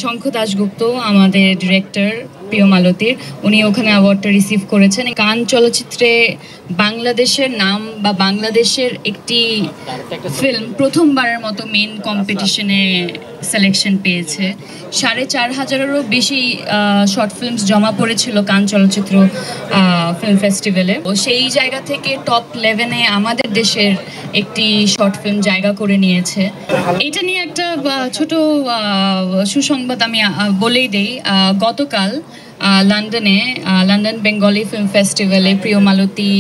শঙ্খ দাশগুপ্ত আমাদের ডিরেক্টর প্রিয় মালতীর, উনি ওখানে অ্যাওয়ার্ডটা রিসিভ করেছেন। কান চলচ্চিত্রে বাংলাদেশের নাম বা বাংলাদেশের একটি ফিল্ম প্রথমবারের মতো মেন কম্পিটিশনে সিলেকশন পেয়েছে। ৪,৫০০-এরও বেশি শর্ট ফিল্মস জমা পড়েছিল কান চলচ্চিত্র ফিল্ম ফেস্টিভ্যালে। সেই জায়গা থেকে টপ 11-এ আমাদের দেশের একটি শর্ট ফিল্ম জায়গা করে নিয়েছে। এটা নিয়ে একটা ছোট সুসংবাদ আমি বলেই দেই। গতকাল লন্ডনে লন্ডন বেঙ্গলি ফিল্ম ফেস্টিভ্যালে প্রিয় মালতী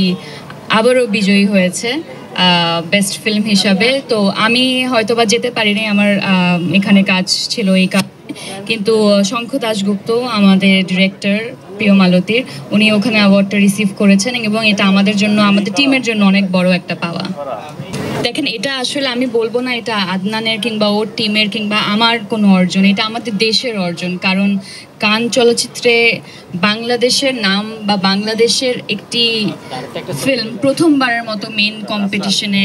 আবারও বিজয়ী হয়েছে বেস্ট ফিল্ম হিসাবে। তো আমি হয়তোবা যেতে পারিনি, আমার এখানে কাজ ছিল এই কারণে, কিন্তু শঙ্খ দাশগুপ্ত আমাদের ডিরেক্টর প্রিয় মালতীর, উনি ওখানে অ্যাওয়ার্ডটা রিসিভ করেছেন এবং এটা আমাদের জন্য, আমাদের টিমের জন্য অনেক বড় একটা পাওয়া। দেখেন, এটা আসলে আমি বলবো না এটা আদনানের কিংবা ওর টিমের কিংবা আমার কোনো অর্জন, এটা আমাদের দেশের অর্জন। কারণ কান চলচ্চিত্রে বাংলাদেশের নাম বা বাংলাদেশের একটি ফিল্ম প্রথমবারের মতো মেন কম্পিটিশনে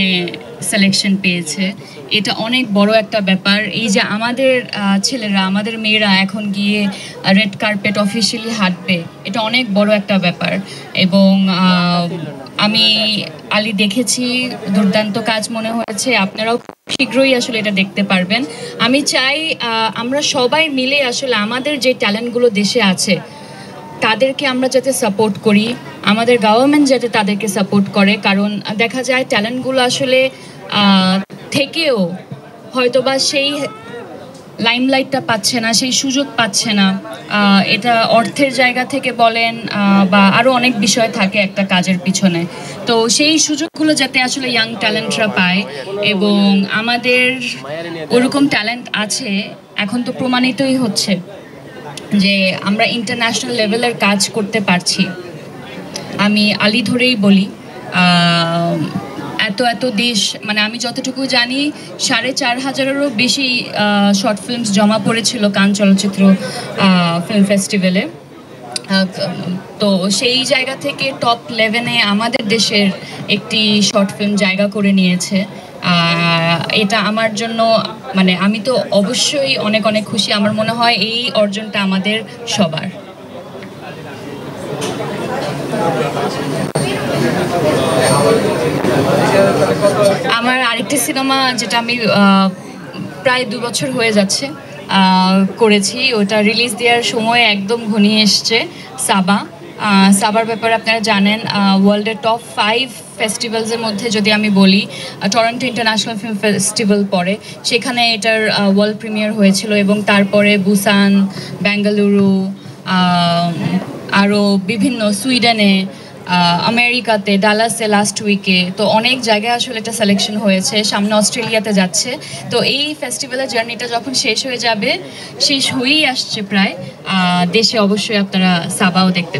সিলেকশন পেয়েছে। এটা অনেক বড় একটা ব্যাপার। এই যে আমাদের ছেলেরা, আমাদের মেয়েরা এখন গিয়ে রেড কার্পেট অফিসিয়ালি হাঁটবে, এটা অনেক বড় একটা ব্যাপার। এবং আমি আলী দেখেছি, দুর্দান্ত কাজ মনে হয়েছে। আপনারাও শীঘ্রই আসলে এটা দেখতে পারবেন। আমি চাই আমরা সবাই মিলে আসলে আমাদের যে ট্যালেন্টগুলো দেশে আছে তাদেরকে আমরা যাতে সাপোর্ট করি, আমাদের গভর্নমেন্ট যাতে তাদেরকে সাপোর্ট করে। কারণ দেখা যায় ট্যালেন্টগুলো আসলে থেকেও হয়তোবা সেই লাইমলাইটটা পাচ্ছে না, সেই সুযোগ পাচ্ছে না। এটা অর্থের জায়গা থেকে বলেন বা আরও অনেক বিষয় থাকে একটা কাজের পিছনে। তো সেই সুযোগগুলো যাতে আসলে ইয়াং ট্যালেন্টরা পায়, এবং আমাদের ওরকম ট্যালেন্ট আছে, এখন তো প্রমাণিতই হচ্ছে যে আমরা ইন্টারন্যাশনাল লেভেলের কাজ করতে পারছি। আমি আলী ধরেই বলি, এত দেশ, মানে আমি যতটুকু জানি ৪,৫০০-এরও বেশি শর্ট ফিল্মস জমা পড়েছিল কান চলচ্চিত্র ফিল্ম ফেস্টিভ্যালে। তো সেই জায়গা থেকে টপ 11-এ আমাদের দেশের একটি শর্ট ফিল্ম জায়গা করে নিয়েছে। এটা আমার জন্য, মানে আমি তো অবশ্যই অনেক অনেক খুশি। আমার মনে হয় এই অর্জনটা আমাদের সবার। আমার আরেকটি সিনেমা, যেটা আমি প্রায় 2 বছর হয়ে যাচ্ছে করেছি, ওটা রিলিজ দেওয়ার সময় একদম ঘনিয়ে এসছে, সাবা। সাবার ব্যাপারে আপনারা জানেন, ওয়ার্ল্ডের টপ 5 ফেস্টিভ্যালসের মধ্যে যদি আমি বলি, টরন্টো ইন্টারন্যাশনাল ফিল্ম ফেস্টিভ্যাল পড়ে, সেখানে এটার ওয়ার্ল্ড প্রিমিয়ার হয়েছিল। এবং তারপরে বুসান, বেঙ্গালুরু, আরও বিভিন্ন, সুইডেনে, আমেরিকাতে, ডালাসে লাস্ট উইকে, তো অনেক জায়গায় আসলে এটা সিলেকশন হয়েছে। সামনে অস্ট্রেলিয়াতে যাচ্ছে। তো এই ফেস্টিভ্যালের জার্নিটা যখন শেষ হয়ে যাবে, শেষ হয়েই আসছে প্রায়, দেশে অবশ্যই আপনারা সাবাও দেখতে